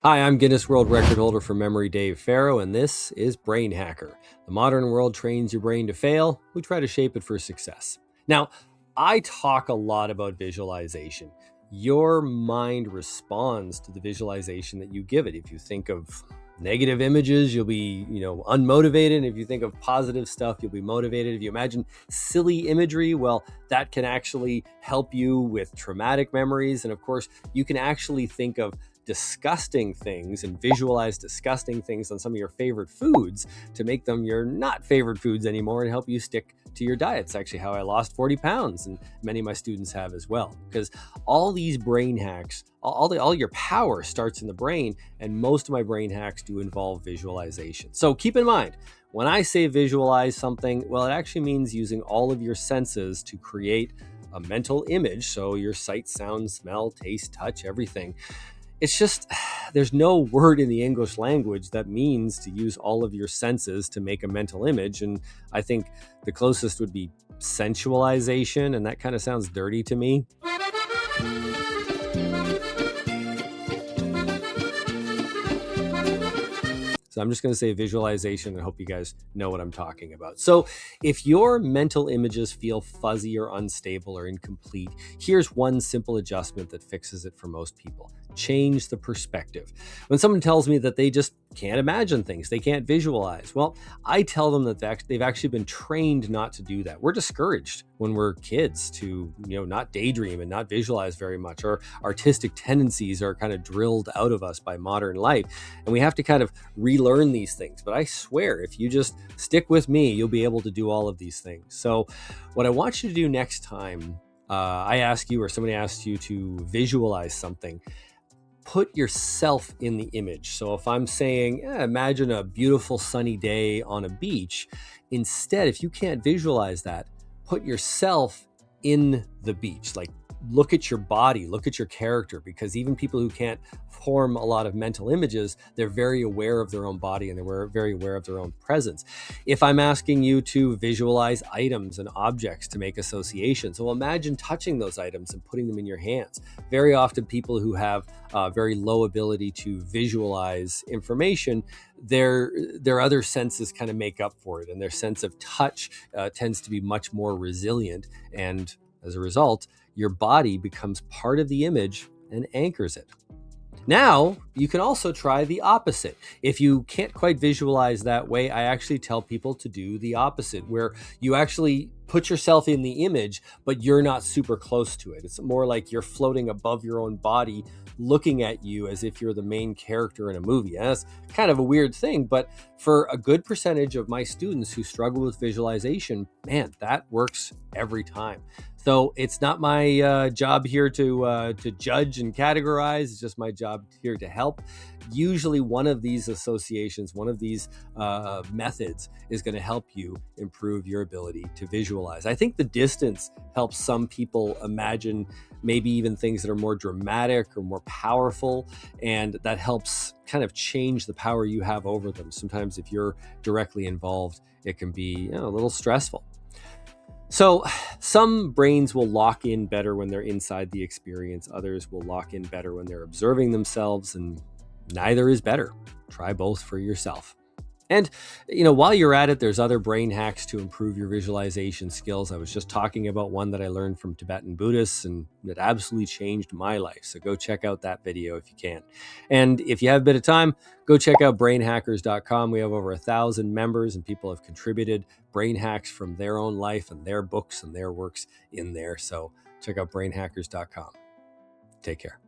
Hi, I'm Guinness World Record holder for memory Dave Farrow, and this is Brain Hacker. The modern world trains your brain to fail. We try to shape it for success. Now, I talk a lot about visualization. Your mind responds to the visualization that you give it. If you think of negative images, you'll be, unmotivated. If you think of positive stuff, you'll be motivated. If you imagine silly imagery, well, that can actually help you with traumatic memories. And of course, you can actually think of disgusting things and visualize disgusting things on some of your favorite foods to make them your not favorite foods anymore and help you stick to your diet. It's actually how I lost 40 pounds, and many of my students have as well. Because all these brain hacks, all your power starts in the brain, and most of my brain hacks do involve visualization. So keep in mind, when I say visualize something, well, it actually means using all of your senses to create a mental image. So your sight, sound, smell, taste, touch, everything. It's just, there's no word in the English language that means to use all of your senses to make a mental image. And I think the closest would be sensualization, and that kind of sounds dirty to me. So I'm just going to say visualization and hope you guys know what I'm talking about. So if your mental images feel fuzzy or unstable or incomplete, here's one simple adjustment that fixes it for most people. Change the perspective. When someone tells me that they just can't imagine things, they can't visualize, well, I tell them that they've actually been trained not to do that. We're discouraged when we're kids to, not daydream and not visualize very much. Our artistic tendencies are kind of drilled out of us by modern life, and we have to kind of relearn these things. But I swear, if you just stick with me, you'll be able to do all of these things. So what I want you to do next time I ask you or somebody asks you to visualize something, put yourself in the image. So if I'm saying, imagine a beautiful sunny day on a beach, instead, if you can't visualize that, put yourself in the beach. Like, look at your body, look at your character, because even people who can't form a lot of mental images, they're very aware of their own body and they're very aware of their own presence. If I'm asking you to visualize items and objects to make associations, well, imagine touching those items and putting them in your hands. Very often people who have very low ability to visualize information, their other senses kind of make up for it, and their sense of touch tends to be much more resilient, and as a result, your body becomes part of the image and anchors it. Now, you can also try the opposite. If you can't quite visualize that way, I actually tell people to do the opposite, where you actually put yourself in the image, but you're not super close to it. It's more like you're floating above your own body, looking at you as if you're the main character in a movie. And that's kind of a weird thing, but for a good percentage of my students who struggle with visualization, man, that works every time. So it's not my job here to judge and categorize. It's just my job here to help. Usually one of these associations, one of these methods is going to help you improve your ability to visualize. I think the distance helps some people imagine maybe even things that are more dramatic or more powerful, and that helps kind of change the power you have over them. Sometimes if you're directly involved, it can be a little stressful. So some brains will lock in better when they're inside the experience. Others will lock in better when they're observing themselves, and neither is better. Try both for yourself. And, while you're at it, there's other brain hacks to improve your visualization skills. I was just talking about one that I learned from Tibetan Buddhists, and it absolutely changed my life. So go check out that video if you can. And if you have a bit of time, go check out brainhackers.com. We have over 1,000 members, and people have contributed brain hacks from their own life and their books and their works in there. So check out brainhackers.com. Take care.